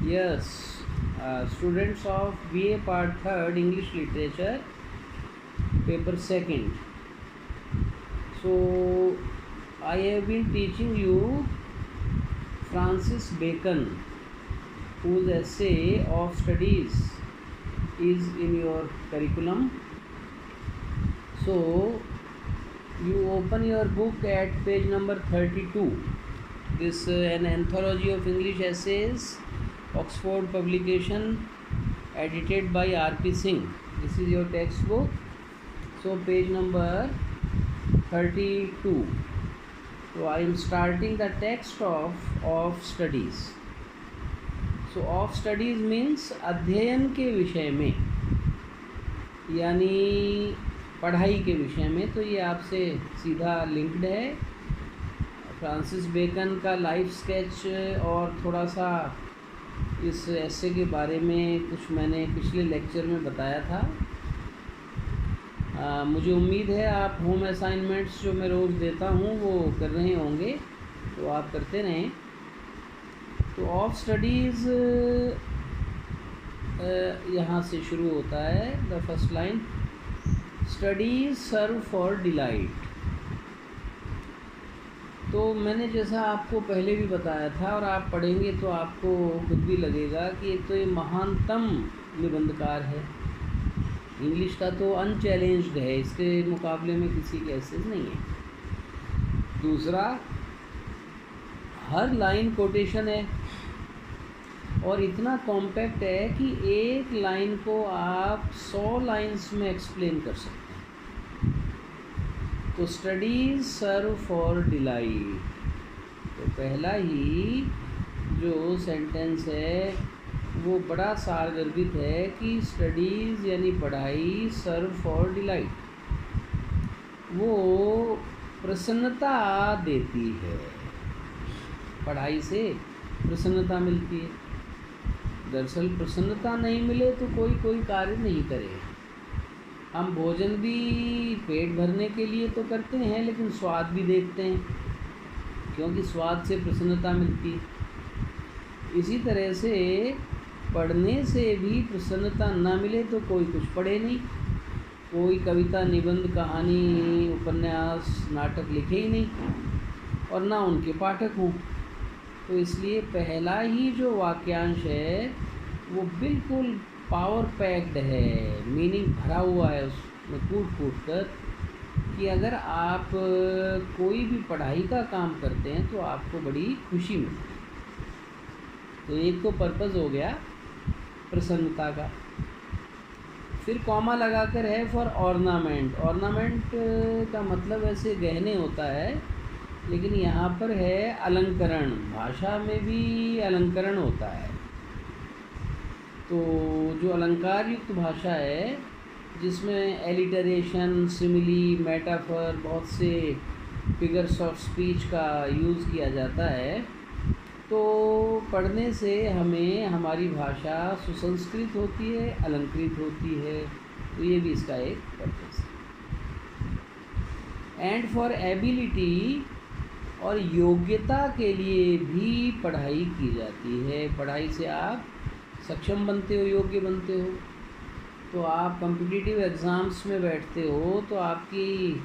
Yes, students of BA Part 3rd English Literature, Paper 2nd. So, I have been teaching you Francis Bacon, whose essay of studies is in your curriculum. So, you open your book at page number 32. This an anthology of English essays, Oxford publication, edited by R.P. Singh. This is your textbook. So page number 32. So I am starting the text of studies. So of studies means अध्ययन के विषय में, यानी पढ़ाई के विषय में. तो ये आपसे सीधा लिंक्ड है. फ्रांसिस बेकन का लाइफ स्केच और थोड़ा सा इस ऐसे के बारे में कुछ मैंने पिछले लेक्चर में बताया था. मुझे उम्मीद है आप होम असाइनमेंट्स जो मैं रोज़ देता हूँ वो कर रहे होंगे, तो आप करते रहें. तो ऑफ स्टडीज़ यहाँ से शुरू होता है. The first line, studies serve for delight. तो मैंने जैसा आपको पहले भी बताया था और आप पढ़ेंगे तो आपको खुद भी लगेगा कि एक तो ये महानतम निबंधकार है. इंग्लिश का तो अनचैलेंज्ड है, इसके मुकाबले में किसी के एसेज नहीं है. दूसरा, हर लाइन कोटेशन है और इतना कॉम्पैक्ट है कि एक लाइन को आप 100 लाइन्स में एक्सप्लेन कर सकते हैं. तो स्टडीज सर्व फॉर डिलाइट. तो पहला ही जो सेंटेंस है वो बड़ा सारगर्भित है कि स्टडीज़ यानी पढ़ाई सर्व फॉर डिलाइट, वो प्रसन्नता देती है. पढ़ाई से प्रसन्नता मिलती है. दरअसल प्रसन्नता नहीं मिले तो कोई कार्य नहीं करे. हम भोजन भी पेट भरने के लिए तो करते हैं, लेकिन स्वाद भी देखते हैं, क्योंकि स्वाद से प्रसन्नता मिलती है. इसी तरह से पढ़ने से भी प्रसन्नता ना मिले तो कोई कुछ पढ़े नहीं, कोई कविता, निबंध, कहानी, उपन्यास, नाटक लिखे ही नहीं और ना उनके पाठक हों. तो इसलिए पहला ही जो वाक्यांश है वो बिल्कुल पावर पैक्ड है, मीनिंग भरा हुआ है उसमें कूट कर, कि अगर आप कोई भी पढ़ाई का काम करते हैं तो आपको बड़ी खुशी मिलती है. तो एक तो पर्पज़ हो गया प्रसन्नता का. फिर कॉमा लगाकर है फॉर ऑर्नामेंट. ऑर्नामेंट का मतलब ऐसे गहने होता है, लेकिन यहाँ पर है अलंकरण. भाषा में भी अलंकरण होता है. तो जो अलंकार युक्त भाषा है जिसमें एलिटरेशन, सिमिली, मेटाफर, बहुत से फिगर्स ऑफ स्पीच का यूज़ किया जाता है, तो पढ़ने से हमें हमारी भाषा सुसंस्कृत होती है, अलंकृत होती है. तो ये भी इसका एक पर्पस है. एंड फॉर एबिलिटी, और योग्यता के लिए भी पढ़ाई की जाती है. पढ़ाई से आप सक्षम बनते हो, योग्य बनते हो. तो आप कॉम्पिटिटिव एग्ज़ाम्स में बैठते हो तो आपकी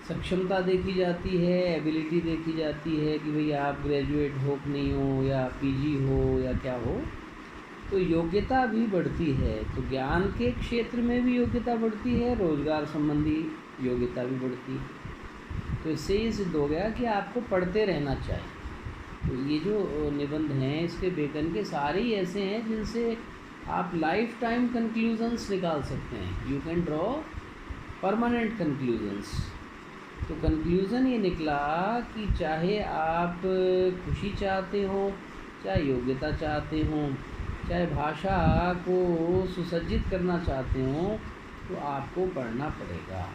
सक्षमता देखी जाती है, एबिलिटी देखी जाती है कि भाई आप ग्रेजुएट हो कि नहीं हो, या पीजी हो या क्या हो. तो योग्यता भी बढ़ती है. तो ज्ञान के क्षेत्र में भी योग्यता बढ़ती है, रोज़गार संबंधी योग्यता भी बढ़ती है. तो इससे ये सिद्ध हो गया कि आपको पढ़ते रहना चाहिए. तो ये जो निबंध हैं इसके बेकन के सारे ही ऐसे हैं जिनसे आप लाइफ टाइम कंक्लूजन्स निकाल सकते हैं. You can draw permanent conclusions. तो कंक्लूज़न ये निकला कि चाहे आप खुशी चाहते हो, चाहे योग्यता चाहते हो, चाहे भाषा को सुसज्जित करना चाहते हो, तो आपको पढ़ना पड़ेगा.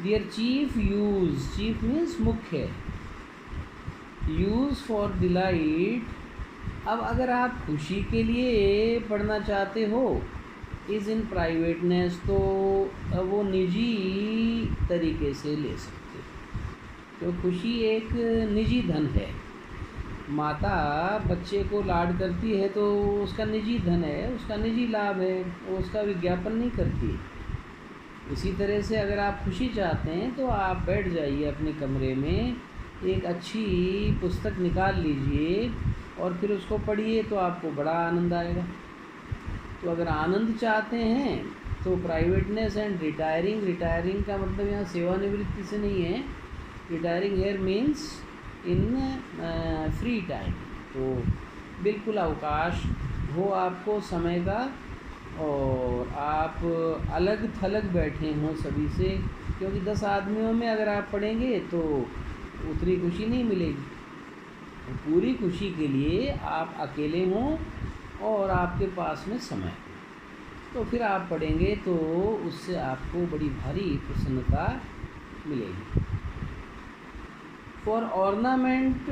Their chief use, chief means मुख्य, यूज़ फॉर डिलाइट. अब अगर आप खुशी के लिए पढ़ना चाहते हो, इज़ इन प्राइवेटनेस, तो वो निजी तरीके से ले सकते. तो खुशी एक निजी धन है. माता बच्चे को लाड करती है तो उसका निजी धन है, उसका निजी लाभ है, वो उसका विज्ञापन नहीं करती। इसी तरह से अगर आप खुशी चाहते हैं तो आप बैठ जाइए अपने कमरे में, एक अच्छी पुस्तक निकाल लीजिए और फिर उसको पढ़िए, तो आपको बड़ा आनंद आएगा। तो अगर आनंद चाहते हैं तो प्राइवेटनेस एंड रिटायरिंग का मतलब यहाँ सेवानिवृत्ति से नहीं है। Retiring here means in free time, तो बिल्कुल अवकाश हो आपको समय का, और आप अलग थलग बैठे हों सभी से, क्योंकि 10 आदमियों में अगर आप पढ़ेंगे तो उतनी खुशी नहीं मिलेगी। पूरी खुशी के लिए आप अकेले हों और आपके पास में समय, तो फिर आप पढ़ेंगे तो उससे आपको बड़ी भारी प्रसन्नता मिलेगी। For ornament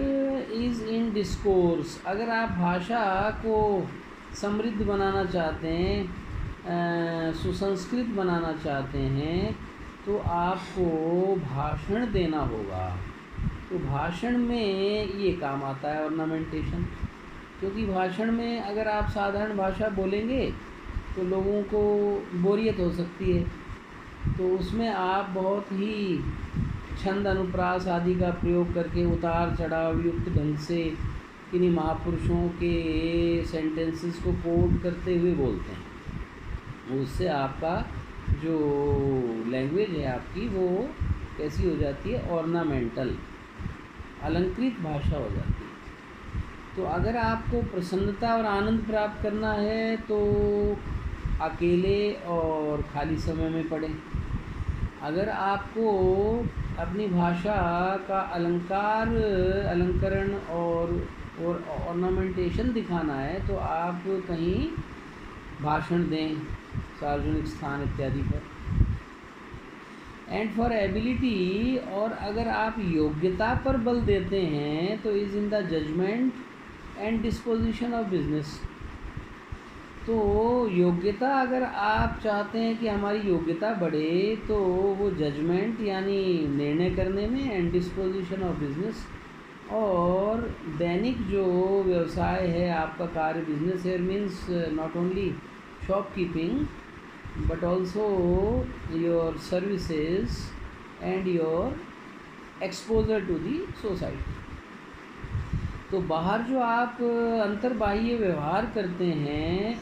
is in discourse, अगर आप भाषा को समृद्ध बनाना चाहते हैं, सुसंस्कृत बनाना चाहते हैं, तो आपको भाषण देना होगा। तो भाषण में ये काम आता है ऑर्नामेंटेशन, क्योंकि भाषण में अगर आप साधारण भाषा बोलेंगे तो लोगों को बोरियत हो सकती है, तो उसमें आप बहुत ही छंद अनुप्रास आदि का प्रयोग करके उतार चढ़ाव युक्त ढंग से किन्हीं महापुरुषों के सेंटेंसेस को कोट करते हुए बोलते हैं। उससे आपका जो लैंग्वेज है आपकी वो कैसी हो जाती है, ऑर्नामेंटल, अलंकृत भाषा हो जाती है। तो अगर आपको प्रसन्नता और आनंद प्राप्त करना है तो अकेले और खाली समय में पढ़ें। अगर आपको अपनी भाषा का अलंकरण और ऑर्नामेंटेशन दिखाना है तो आप कहीं भाषण दें, सार्वजनिक स्थान इत्यादि पर। एंड फॉर एबिलिटी, और अगर आप योग्यता पर बल देते हैं तो is in the judgment and disposition of business. तो योग्यता, अगर आप चाहते हैं कि हमारी योग्यता बढ़े तो वो जजमेंट यानी निर्णय करने में, एंड डिस्पोजिशन ऑफ बिजनेस, और दैनिक जो व्यवसाय है आपका कार्य, business here means not only shopkeeping but also your services and your exposure to the society. तो बाहर जो आप अंतर्बाह्य व्यवहार करते हैं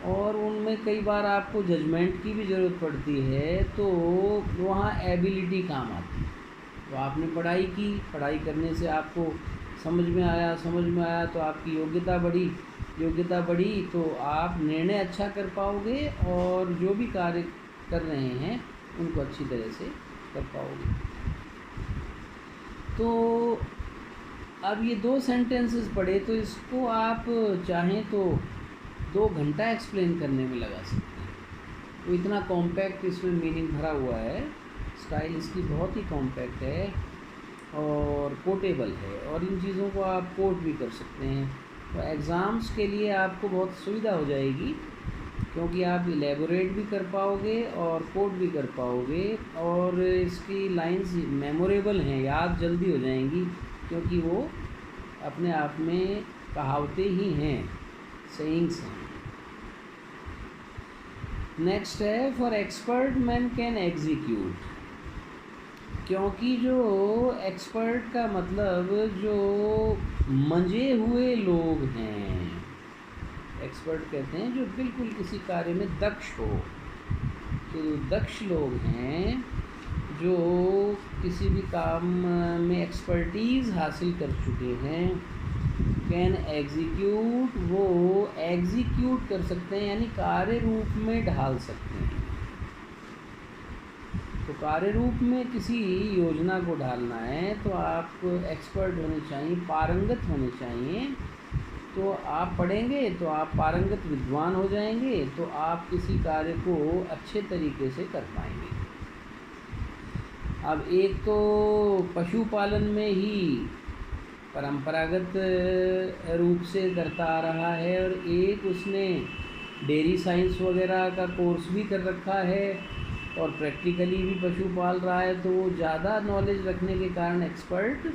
और उनमें कई बार आपको जजमेंट की भी ज़रूरत पड़ती है, तो वहाँ एबिलिटी काम आती है। तो आपने पढ़ाई की, पढ़ाई करने से आपको समझ में आया तो आपकी योग्यता बढ़ी तो आप निर्णय अच्छा कर पाओगे और जो भी कार्य कर रहे हैं उनको अच्छी तरह से कर पाओगे। तो अब ये 2 सेंटेंसेस पढ़े तो इसको आप चाहें तो 2 घंटा एक्सप्लेन करने में लगा सकते हैं। तो इतना कॉम्पैक्ट इसमें मीनिंग भरा हुआ है, स्टाइल इसकी बहुत ही कॉम्पैक्ट है और कोटेबल है, और इन चीज़ों को आप कोट भी कर सकते हैं। तो एग्ज़ाम्स के लिए आपको बहुत सुविधा हो जाएगी, क्योंकि आप इलेबोरेट भी कर पाओगे और कोट भी कर पाओगे, और इसकी लाइंस मेमोरेबल हैं, याद जल्दी हो जाएंगी, क्योंकि वो अपने आप में कहावतें ही हैं, सेइंग्स हैं। नेक्स्ट है for expert man can execute, क्योंकि जो एक्सपर्ट का मतलब जो मंजे हुए लोग हैं, एक्सपर्ट कहते हैं जो बिल्कुल किसी कार्य में दक्ष हो। तो दक्ष लोग हैं जो किसी भी काम में एक्सपर्टीज़ हासिल कर चुके हैं, कैन एग्जीक्यूट, वो एग्जीक्यूट कर सकते हैं यानी कार्य रूप में ढाल सकते हैं। तो कार्य रूप में किसी योजना को ढालना है तो आप एक्सपर्ट होने चाहिए, पारंगत होने चाहिए। तो आप पढ़ेंगे तो आप पारंगत विद्वान हो जाएंगे, तो आप किसी कार्य को अच्छे तरीके से कर पाएंगे। अब एक तो पशुपालन में ही परंपरागत रूप से करता आ रहा है, और एक उसने डेयरी साइंस वगैरह का कोर्स भी कर रखा है और प्रैक्टिकली भी पशु पाल रहा है, तो वो ज़्यादा नॉलेज रखने के कारण एक्सपर्ट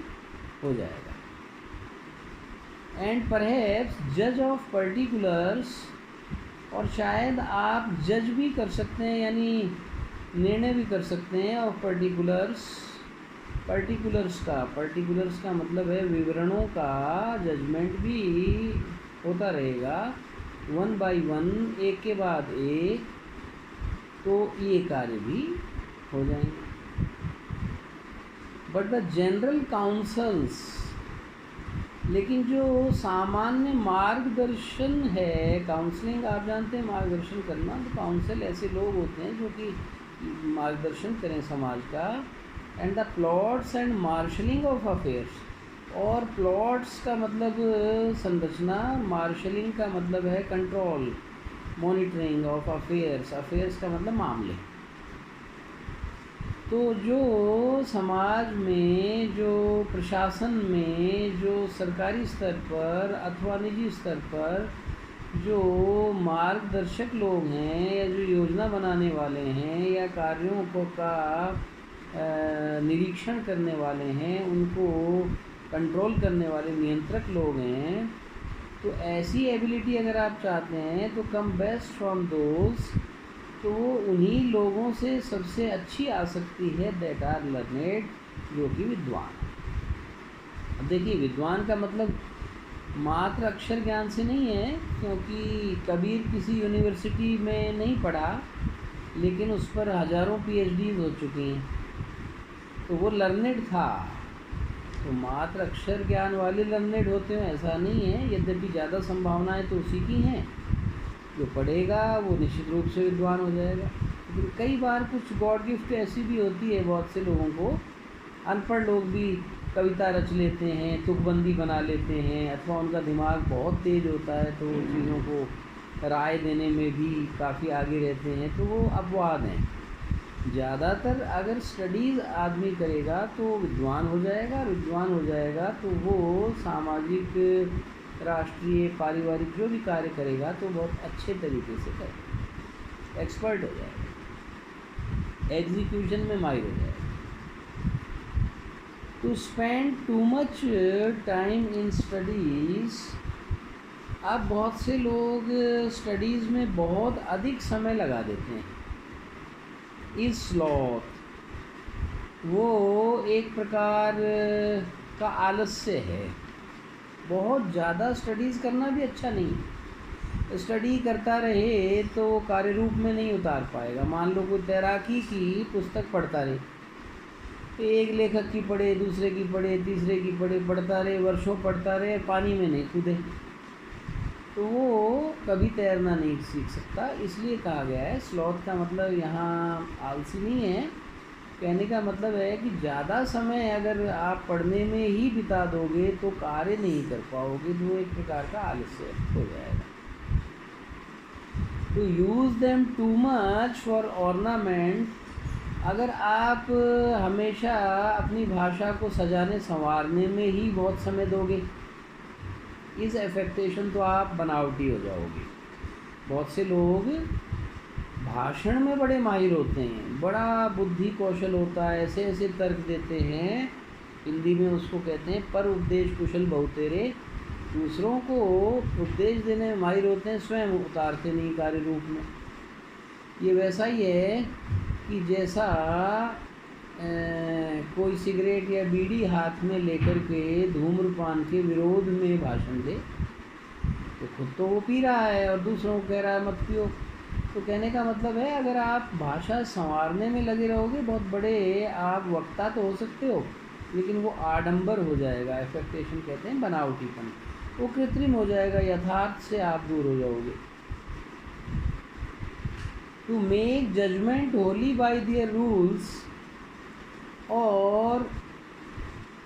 हो जाएगा। एंड परहैप्स जज ऑफ पर्टिकुलर्स, और शायद आप जज भी कर सकते हैं, यानी निर्णय भी कर सकते हैं ऑफ पर्टिकुलर्स का मतलब है विवरणों का जजमेंट भी होता रहेगा, वन बाय वन, एक के बाद एक, तो ये कार्य भी हो जाएंगे। बट द जनरल काउंसल्स, लेकिन जो सामान्य मार्गदर्शन है, काउंसलिंग आप जानते हैं मार्गदर्शन करना, तो काउंसिल ऐसे लोग होते हैं जो कि मार्गदर्शन करें समाज का। And the plots and marshalling of affairs, और प्लॉट्स का मतलब संरचना, मार्शलिंग का मतलब है कंट्रोल, मॉनिटरिंग ऑफ अफेयर्स का मतलब मामले। तो जो समाज में, जो प्रशासन में, जो सरकारी स्तर पर अथवा निजी स्तर पर जो मार्गदर्शक लोग हैं, या जो योजना बनाने वाले हैं, या कार्यों को का निरीक्षण करने वाले हैं, उनको कंट्रोल करने वाले नियंत्रक लोग हैं, तो ऐसी एबिलिटी अगर आप चाहते हैं तो कम बेस्ट फ्रॉम दोज, तो उन्हीं लोगों से सबसे अच्छी आ सकती है दैट आर लर्नेड, जो कि विद्वान। अब देखिए, विद्वान का मतलब मात्र अक्षर ज्ञान से नहीं है, क्योंकि कबीर किसी यूनिवर्सिटी में नहीं पढ़ा, लेकिन उस पर हज़ारों PhDs हो चुकी हैं, तो वो लर्नेड था। तो मात्र अक्षर ज्ञान वाले लर्नेड होते हैं ऐसा नहीं है, यद्यपि ज़्यादा संभावनाएं तो उसी की हैं। जो पढ़ेगा वो निश्चित रूप से विद्वान हो जाएगा। लेकिन कई बार कुछ गॉड गिफ्ट ऐसी भी होती है बहुत से लोगों को, अनपढ़ लोग भी कविता रच लेते हैं, तुकबंदी बना लेते हैं, अथवा उनका दिमाग बहुत तेज़ होता है, तो चीज़ों को राय देने में भी काफ़ी आगे रहते हैं, तो वो अपवाद हैं। ज़्यादातर अगर स्टडीज़ आदमी करेगा तो विद्वान हो जाएगा, विद्वान हो जाएगा तो वो सामाजिक, राष्ट्रीय, पारिवारिक जो भी कार्य करेगा तो बहुत अच्छे तरीके से करेगा, एक्सपर्ट हो जाएगा, एग्जीक्यूशन में माहिर हो जाएगा। To spend too much time in studies, अब बहुत से लोग स्टडीज़ में बहुत अधिक समय लगा देते हैं। इज स्लॉथ, वो एक प्रकार का आलस्य है। बहुत ज़्यादा स्टडीज़ करना भी अच्छा नहीं, स्टडी करता रहे तो कार्य रूप में नहीं उतार पाएगा। मान लो कोई तैराकी की पुस्तक पढ़ता रहे, एक लेखक की पढ़े, दूसरे की पढ़े, तीसरे की पढ़े, पढ़ता रहे, वर्षों पढ़ता रहे, पानी में नहीं कूदे, तो वो कभी तैरना नहीं सीख सकता। इसलिए कहा गया है, स्लॉथ का मतलब यहाँ आलसी नहीं है, कहने का मतलब है कि ज़्यादा समय अगर आप पढ़ने में ही बिता दोगे तो कार्य नहीं कर पाओगे, तो वो एक प्रकार का आलस्य हो जाएगा। To use them too much for ornament, अगर आप हमेशा अपनी भाषा को सजाने संवारने में ही बहुत समय दोगे, इस एफेक्टेशन, तो आप बनावटी हो जाओगे। बहुत से लोग भाषण में बड़े माहिर होते हैं, बड़ा बुद्धि कौशल होता है, ऐसे ऐसे तर्क देते हैं, हिंदी में उसको कहते हैं पर उपदेश कुशल बहुतेरे, दूसरों को उपदेश देने में माहिर होते हैं, स्वयं उतारते नहीं कार्य रूप में। ये वैसा ही है कि जैसा कोई सिगरेट या बीड़ी हाथ में लेकर के धूम्रपान के विरोध में भाषण दे, तो खुद तो वो पी रहा है और दूसरों को कह रहा है मत पियो। तो कहने का मतलब है, अगर आप भाषा संवारने में लगे रहोगे, बहुत बड़े आप वक्ता तो हो सकते हो, लेकिन वो आडंबर हो जाएगा, एफेक्टेशन कहते हैं, बनावटीपन, वो कृत्रिम हो जाएगा, यथार्थ से आप दूर हो जाओगे। To make judgment wholly by their rules, और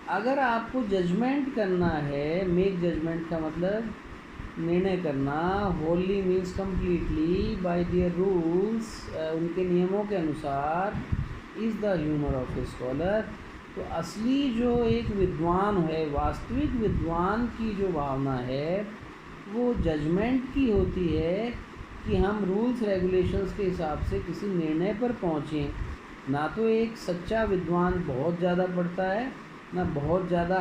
अगर आपको जजमेंट करना है, मेक जजमेंट का मतलब निर्णय करना, Holi means completely, bye their rules, उनके नियमों के अनुसार, is the humour of a scholar, तो असली जो एक विद्वान है, वास्तविक विद्वान की जो भावना है वो जजमेंट की होती है कि हम रूल्स रेगुलेशंस के हिसाब से किसी निर्णय पर पहुँचें। ना तो एक सच्चा विद्वान बहुत ज़्यादा पढ़ता है, ना बहुत ज़्यादा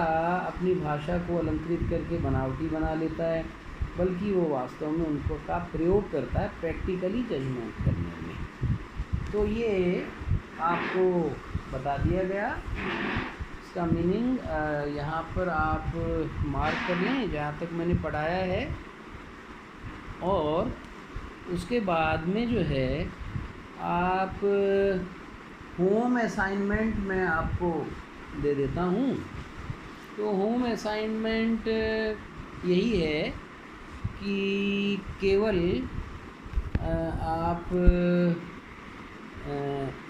अपनी भाषा को अलंकृत करके बनावटी बना लेता है, बल्कि वो वास्तव में उनको का प्रयोग करता है प्रैक्टिकली जजमेंट करने में। तो ये आपको बता दिया गया। इसका मीनिंग यहाँ पर आप मार्क कर लें जहाँ तक मैंने पढ़ाया है, और उसके बाद में जो है आप होम असाइनमेंट मैं आपको दे देता हूँ। तो होम असाइनमेंट यही है कि केवल आप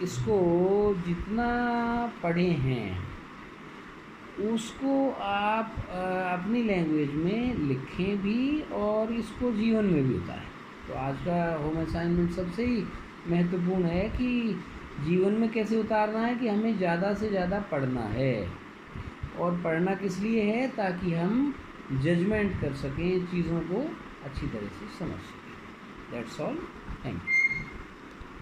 इसको जितना पढ़े हैं उसको आप अपनी लैंग्वेज में लिखें भी, और इसको जीवन में भी उतारें। तो आज का होम असाइनमेंट सबसे ही महत्वपूर्ण है कि जीवन में कैसे उतारना है, कि हमें ज़्यादा से ज़्यादा पढ़ना है। और पढ़ना किस लिए है? ताकि हम जजमेंट कर सकें, चीज़ों को अच्छी तरह से समझ सकें। That's all. Thank you.